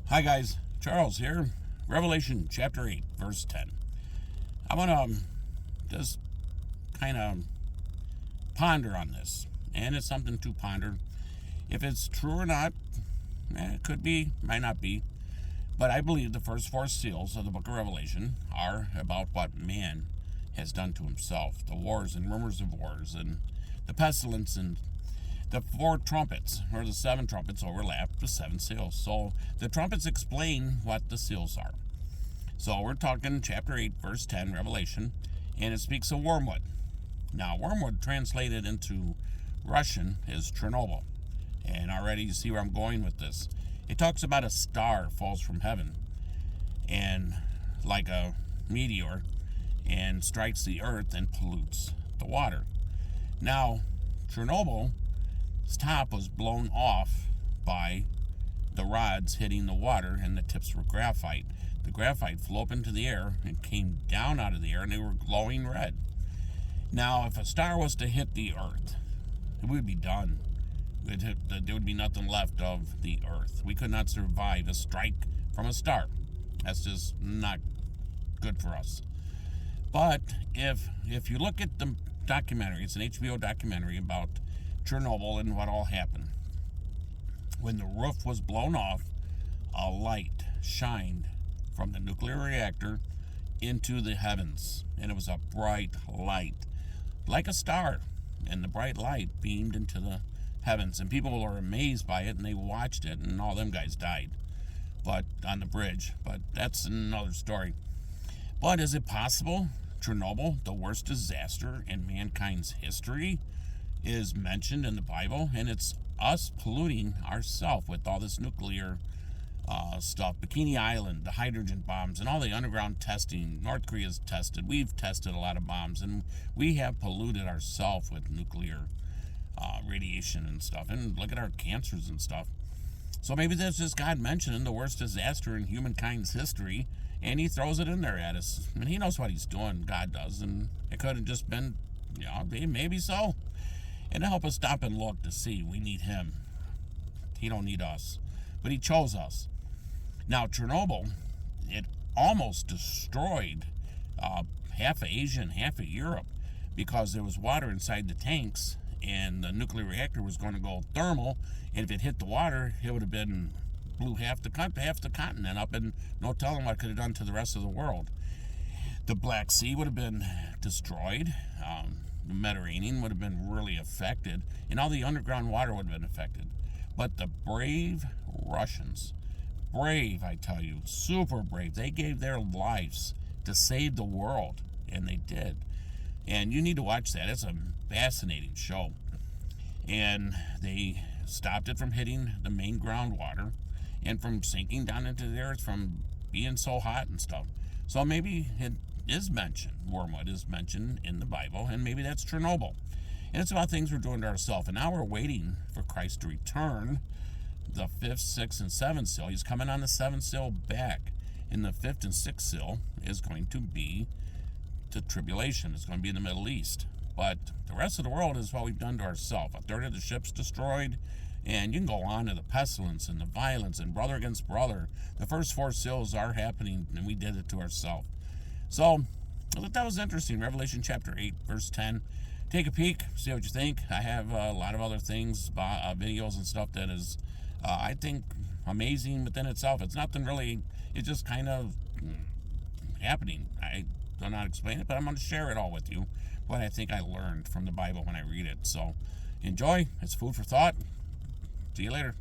Hi guys, Charles here. Revelation chapter 8, verse 10. I want to just kind of ponder on this, and it's something to ponder. If it's true or not, it could be, might not be, but I believe the first four seals of the book of Revelation are about what man has done to himself. The wars and rumors of wars and the pestilence and the four trumpets, or the seven trumpets, overlap the seven seals. So the trumpets explain what the seals are. So we're talking chapter 8, verse 10, Revelation, and it speaks of wormwood. Now, wormwood translated into Russian is Chernobyl. And already you see where I'm going with this. It talks about a star falls from heaven, and like a meteor, and strikes the earth and pollutes the water. Now, Chernobyl, its top was blown off by the rods hitting the water, and the tips were graphite. The graphite flew up into the air and came down out of the air, and they were glowing red. Now, if a star was to hit the earth, it would be done. There would be nothing left of the earth. We could not survive a strike from a star. That's just not good for us. But if you look at the documentary, it's an HBO documentary about Chernobyl and what all happened. When the roof was blown off, a light shined from the nuclear reactor into the heavens, and it was a bright light, like a star, and the bright light beamed into the heavens, and people were amazed by it, and they watched it, and all them guys died, but on the bridge. But that's another story. But is it possible Chernobyl, the worst disaster in mankind's history, is mentioned in the Bible, and it's us polluting ourselves with all this nuclear stuff? Bikini Island, the hydrogen bombs, and all the underground testing. North Korea's tested. We've tested a lot of bombs, and we have polluted ourselves with nuclear radiation and stuff. And look at our cancers and stuff. So maybe that's just God mentioning the worst disaster in humankind's history, and he throws it in there at us. I mean, he knows what he's doing. God does, and it could have just been, maybe so. And to help us stop and look to see, we need him. He don't need us. But he chose us. Now, Chernobyl, it almost destroyed half of Asia and half of Europe, because there was water inside the tanks, and the nuclear reactor was going to go thermal, and if it hit the water, it would have been blew half the continent up, and no telling what it could have done to the rest of the world. The Black Sea would have been destroyed. The Mediterranean would have been really affected, and all the underground water would have been affected. But the brave Russians, brave, I tell you, super brave, they gave their lives to save the world, and they did. And you need to watch that. It's a fascinating show. And they stopped it from hitting the main groundwater and from sinking down into the earth from being so hot and stuff. So maybe it is mentioned, wormwood is mentioned in the Bible, and maybe that's Chernobyl. And it's about things we're doing to ourselves. And now we're waiting for Christ to return, the 5th, 6th, and 7th seal. He's coming on the 7th seal back. And the 5th and 6th seal is going to be the tribulation. It's going to be in the Middle East. But the rest of the world is what we've done to ourselves. A third of the ship's destroyed. And you can go on to the pestilence and the violence and brother against brother. The first four seals are happening, and we did it to ourselves. So, I thought that was interesting. Revelation chapter 8, verse 10. Take a peek, see what you think. I have a lot of other things, videos and stuff that is, I think, amazing within itself. It's nothing really, it's just kind of happening. I do not explain it, but I'm going to share it all with you, what I think I learned from the Bible when I read it. So, enjoy. It's food for thought. See you later.